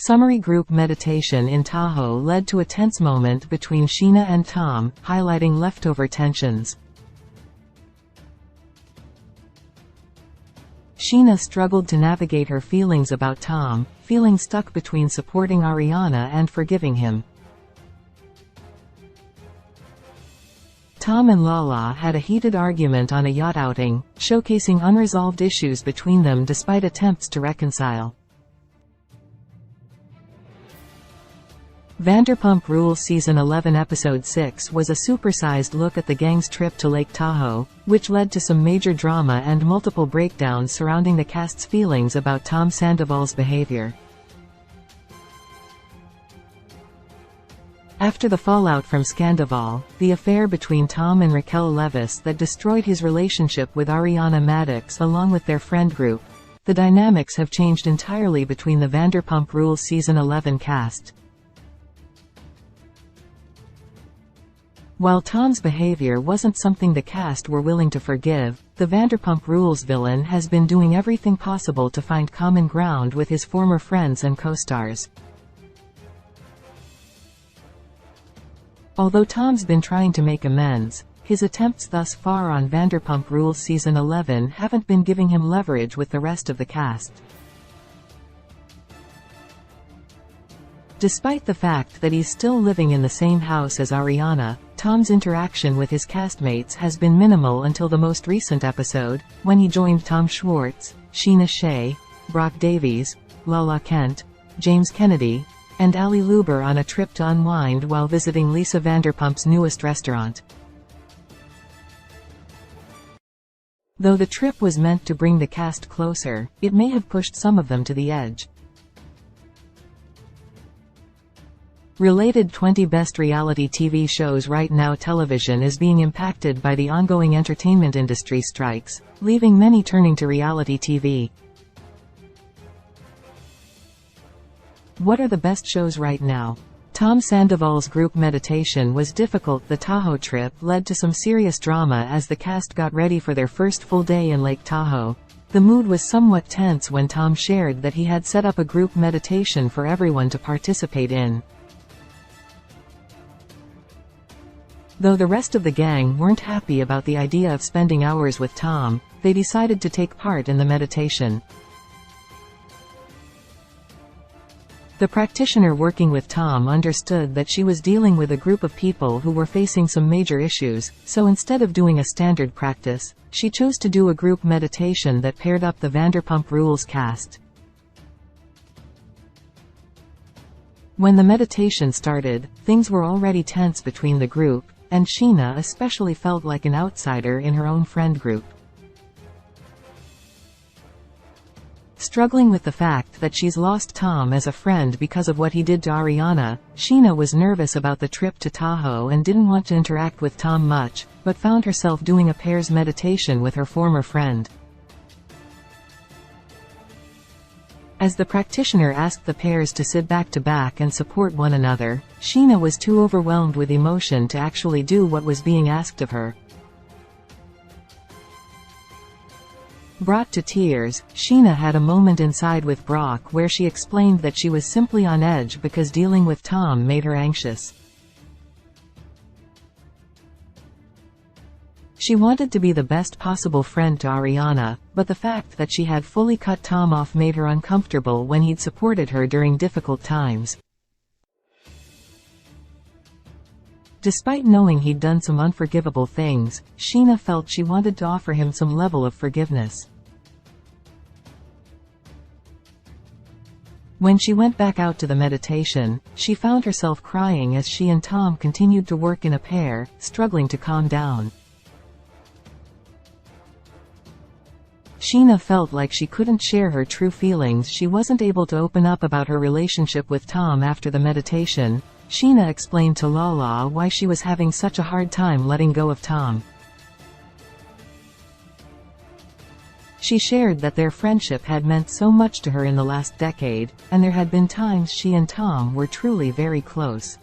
Summary group meditation in Tahoe led to a tense moment between Sheena and Tom, highlighting leftover tensions. Sheena struggled to navigate her feelings about Tom, feeling stuck between supporting Ariana and forgiving him. Tom and Lala had a heated argument on a yacht outing, showcasing unresolved issues between them despite attempts to reconcile. Vanderpump Rules Season 11 Episode 6 was a supersized look at the gang's trip to Lake Tahoe, which led to some major drama and multiple breakdowns surrounding the cast's feelings about Tom Sandoval's behavior. After the fallout from Scandoval, the affair between Tom and Raquel Leviss that destroyed his relationship with Ariana Madix along with their friend group, the dynamics have changed entirely between the Vanderpump Rules Season 11 cast. While Tom's behavior wasn't something the cast were willing to forgive, the Vanderpump Rules villain has been doing everything possible to find common ground with his former friends and co-stars. Although Tom's been trying to make amends, his attempts thus far on Vanderpump Rules Season 11 haven't been giving him leverage with the rest of the cast. Despite the fact that he's still living in the same house as Ariana, Tom's interaction with his castmates has been minimal until the most recent episode, when he joined Tom Schwartz, Sheena Shea, Brock Davies, Lala Kent, James Kennedy, and Ali Luber on a trip to unwind while visiting Lisa Vanderpump's newest restaurant. Though the trip was meant to bring the cast closer, it may have pushed some of them to the edge. Related 20 Best Reality TV Shows. Right now television is being impacted by the ongoing entertainment industry strikes, leaving many turning to reality TV. What are the best shows right now? Tom Sandoval's group meditation was difficult. The Tahoe trip led to some serious drama as the cast got ready for their first full day in Lake Tahoe. The mood was somewhat tense when Tom shared that he had set up a group meditation for everyone to participate in. Though the rest of the gang weren't happy about the idea of spending hours with Tom, they decided to take part in the meditation. The practitioner working with Tom understood that she was dealing with a group of people who were facing some major issues, so instead of doing a standard practice, she chose to do a group meditation that paired up the Vanderpump Rules cast. When the meditation started, things were already tense between the group, and Sheena especially felt like an outsider in her own friend group. Struggling with the fact that she's lost Tom as a friend because of what he did to Ariana, Sheena was nervous about the trip to Tahoe and didn't want to interact with Tom much, but found herself doing a pairs meditation with her former friend. As the practitioner asked the pairs to sit back to back and support one another, Sheena was too overwhelmed with emotion to actually do what was being asked of her. Brought to tears, Sheena had a moment inside with Brock where she explained that she was simply on edge because dealing with Tom made her anxious. She wanted to be the best possible friend to Ariana, but the fact that she had fully cut Tom off made her uncomfortable when he'd supported her during difficult times. Despite knowing he'd done some unforgivable things, Sheena felt she wanted to offer him some level of forgiveness. When she went back out to the meditation, she found herself crying as she and Tom continued to work in a pair, struggling to calm down. Sheena felt like she couldn't share her true feelings. She wasn't able to open up about her relationship with Tom after the meditation. Sheena explained to Lala why she was having such a hard time letting go of Tom. She shared that their friendship had meant so much to her in the last decade, and there had been times she and Tom were truly very close.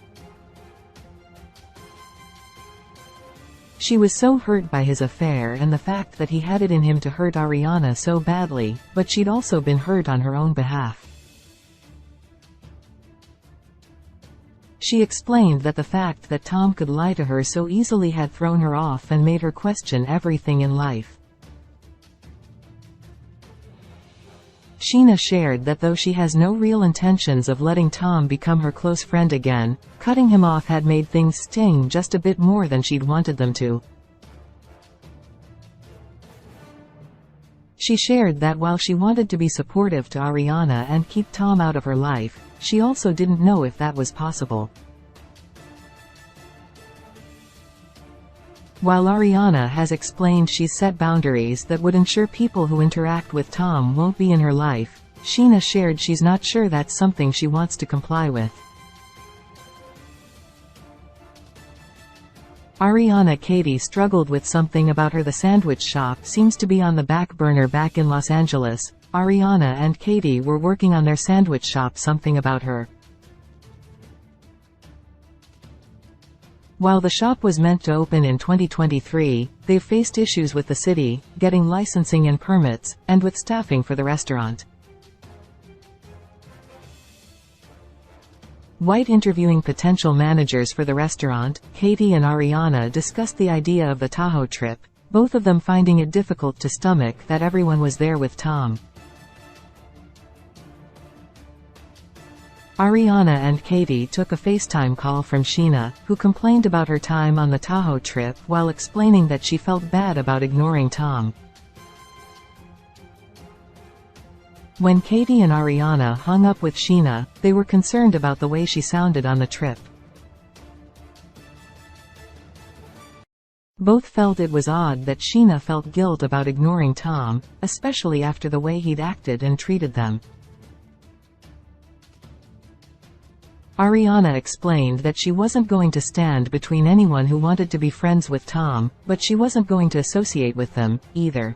She was so hurt by his affair and the fact that he had it in him to hurt Ariana so badly, but she'd also been hurt on her own behalf. She explained that the fact that Tom could lie to her so easily had thrown her off and made her question everything in life. Sheena shared that though she has no real intentions of letting Tom become her close friend again, cutting him off had made things sting just a bit more than she'd wanted them to. She shared that while she wanted to be supportive to Ariana and keep Tom out of her life, she also didn't know if that was possible. While Ariana has explained she's set boundaries that would ensure people who interact with Tom won't be in her life, Sheena shared she's not sure that's something she wants to comply with. Ariana Katie struggled with something about her. The sandwich shop seems to be on the back burner. Back in Los Angeles, Ariana and Katie were working on their sandwich shop. Something about her. While the shop was meant to open in 2023, they've faced issues with the city, getting licensing and permits, and with staffing for the restaurant. While interviewing potential managers for the restaurant, Katie and Ariana discussed the idea of the Tahoe trip, both of them finding it difficult to stomach that everyone was there with Tom. Ariana and Katie took a FaceTime call from Sheena, who complained about her time on the Tahoe trip while explaining that she felt bad about ignoring Tom. When Katie and Ariana hung up with Sheena, they were concerned about the way she sounded on the trip. Both felt it was odd that Sheena felt guilt about ignoring Tom, especially after the way he'd acted and treated them. Ariana explained that she wasn't going to stand between anyone who wanted to be friends with Tom, but she wasn't going to associate with them, either.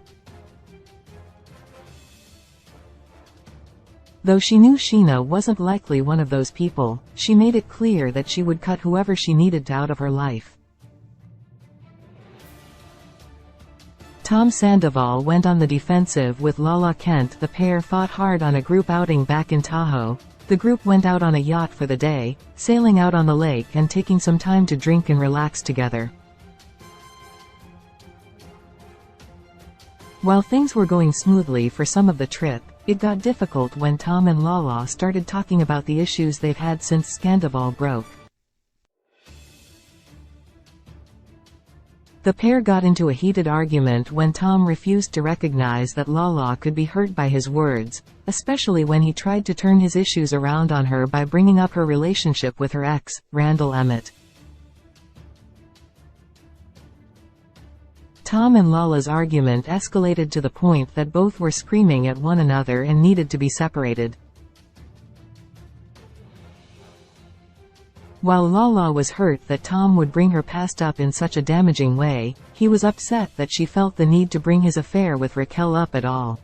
Though she knew Sheena wasn't likely one of those people, she made it clear that she would cut whoever she needed to out of her life. Tom Sandoval went on the defensive with Lala Kent. The pair fought hard on a group outing back in Tahoe. The group went out on a yacht for the day, sailing out on the lake and taking some time to drink and relax together. While things were going smoothly for some of the trip, it got difficult when Tom and Lala started talking about the issues they've had since Sandoval broke. The pair got into a heated argument when Tom refused to recognize that Lala could be hurt by his words, especially when he tried to turn his issues around on her by bringing up her relationship with her ex, Randall Emmett. Tom and Lala's argument escalated to the point that both were screaming at one another and needed to be separated. While Lala was hurt that Tom would bring her past up in such a damaging way, he was upset that she felt the need to bring his affair with Raquel up at all.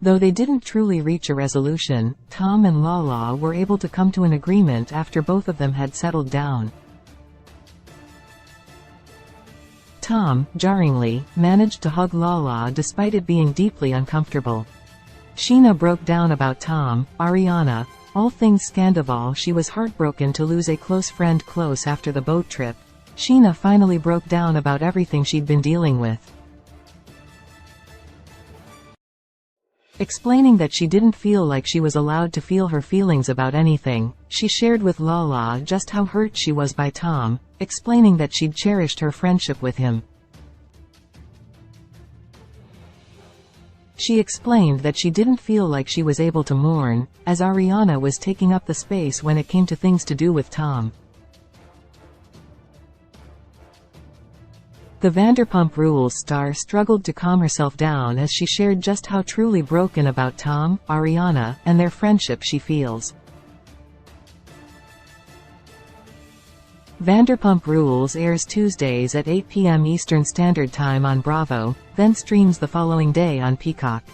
Though they didn't truly reach a resolution, Tom and Lala were able to come to an agreement after both of them had settled down. Tom, jarringly, managed to hug Lala despite it being deeply uncomfortable. Sheena broke down about Tom, Ariana, all things Sandoval. She was heartbroken to lose a close friend close after the boat trip. Sheena finally broke down about everything she'd been dealing with. Explaining that she didn't feel like she was allowed to feel her feelings about anything, she shared with Lala just how hurt she was by Tom, explaining that she'd cherished her friendship with him. She explained that she didn't feel like she was able to mourn, as Ariana was taking up the space when it came to things to do with Tom. The Vanderpump Rules star struggled to calm herself down as she shared just how truly broken about Tom, Ariana, and their friendship she feels. Vanderpump Rules airs Tuesdays at 8 p.m. Eastern Standard Time on Bravo, then streams the following day on Peacock.